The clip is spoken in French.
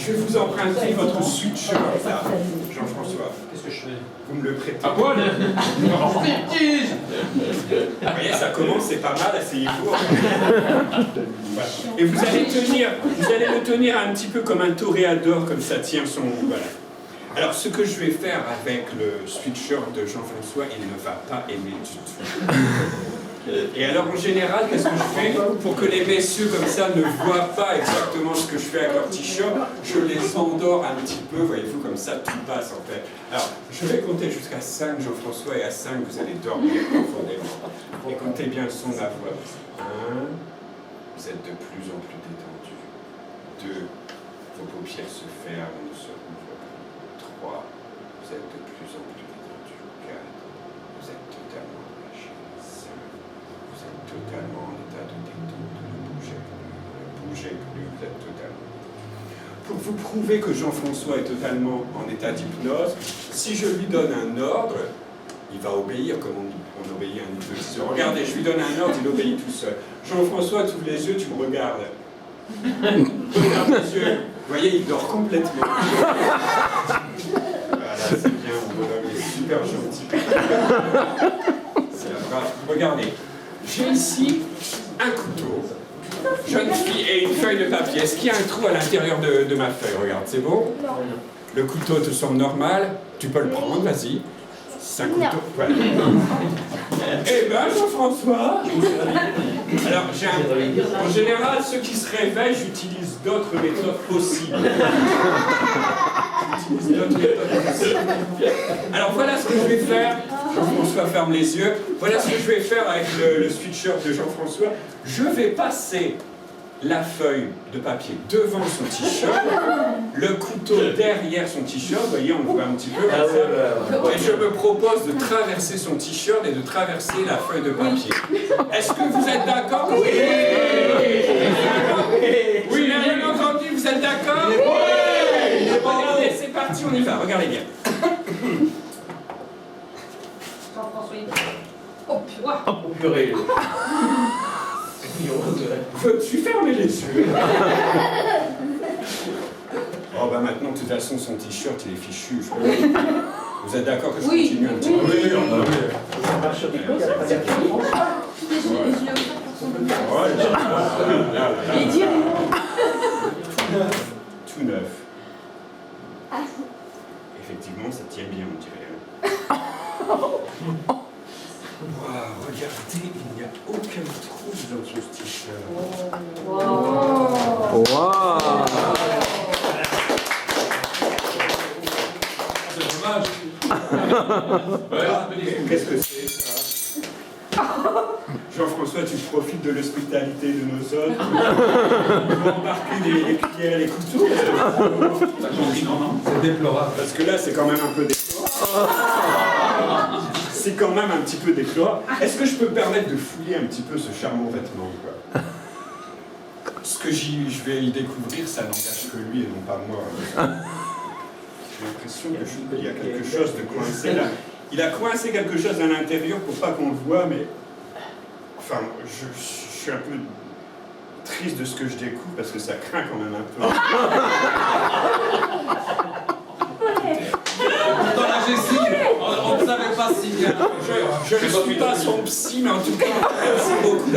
je vais vous emprunter votre sweatshirt, là, Jean-François. Qu'est-ce que je fais? Vous me le prêtez. À poil? Vous voyez, ça commence, c'est pas mal, asseyez-vous. Voilà. Et vous allez le tenir un petit peu comme un toréador, comme ça tient son... Voilà. Alors, ce que je vais faire avec le sweatshirt de Jean-François, il ne va pas aimer du tout. Et alors, en général, qu'est-ce que je fais pour que les messieurs, comme ça, ne voient pas exactement ce que je fais avec leur t-shirt? Je les endors un petit peu, voyez-vous, comme ça, tout passe, en fait. Alors, je vais compter jusqu'à 5, Jean-François, et à 5, vous allez dormir profondément. Écoutez bien le son de ma voix. 1, vous êtes de plus en plus détendu. 2, vos paupières se ferment, ne se rouvrent plus. 3, vous êtes de plus en plus détendu. 4, vous êtes totalement relâché. 5, vous êtes totalement en état de détente. Ne bougez plus, vous êtes totalement. Pour vous prouver que Jean-François est totalement en état d'hypnose, si je lui donne un ordre, il va obéir comme on obéit à un hypnotiseur. Regardez, je lui donne un ordre, il obéit tout seul. Jean-François, tu ouvres les yeux, tu me regardes. Regarde les yeux. Vous voyez, il dort complètement. Voilà, c'est bien, mon bonhomme est super gentil. Regardez, j'ai ici un couteau, jeune fille et une feuille de papier. Est-ce qu'il y a un trou à l'intérieur de ma feuille? Regarde, c'est bon? Le couteau te semble normal? Tu peux le prendre, vas-y. C'est un couteau. Voilà. Eh ben, Jean-François. Alors, en général, ceux qui se réveillent, j'utilise d'autres méthodes possibles. Alors, voilà ce que je vais faire. Jean-François ferme les yeux. Voilà ce que je vais faire avec le sweatshirt de Jean-François. Je vais passer la feuille de papier devant son t-shirt, le couteau derrière son t-shirt, vous voyez, on le voit un petit peu comme ça, et je me propose de traverser son t-shirt et de traverser la feuille de papier. Est-ce que vous êtes d'accord? Oui! Oui, bien entendu, vous êtes d'accord? Oui! Regardez, c'est parti, on y va, regardez bien. Oh purée! Veux-tu fermer les yeux? Oh bah maintenant, de toute façon, son t-shirt, il est fichu. Vous êtes d'accord que je continue un petit peu? Oui, Ça marche sur Nico, il n'y a pas d'action. Tout neuf. Effectivement, ça tient bien, on dirait. Wow, regardez, il n'y a aucun trou dans ce t-shirt. Wow. C'est dommage. Qu'est-ce que c'est, ça? Jean-François, tu profites de l'hospitalité de nos hôtes pour embarquer les cuillères et les couteaux. C'est déplorable. Parce que là, c'est quand même un peu déplorable. C'est quand même un petit peu déplorable. Est-ce que je peux me permettre de fouiller un petit peu ce charmant vêtement, quoi? Ce que je vais y découvrir, ça n'engage que lui et non pas moi. J'ai l'impression qu'il y a quelque chose de coincé là. Il a coincé quelque chose à l'intérieur pour pas qu'on le voit, mais... Enfin, je suis un peu triste de ce que je découvre parce que ça craint quand même un peu. Dans la Jessie, on ne savait pas si bien. Je ne suis pas son psy, mais en tout cas, merci beaucoup.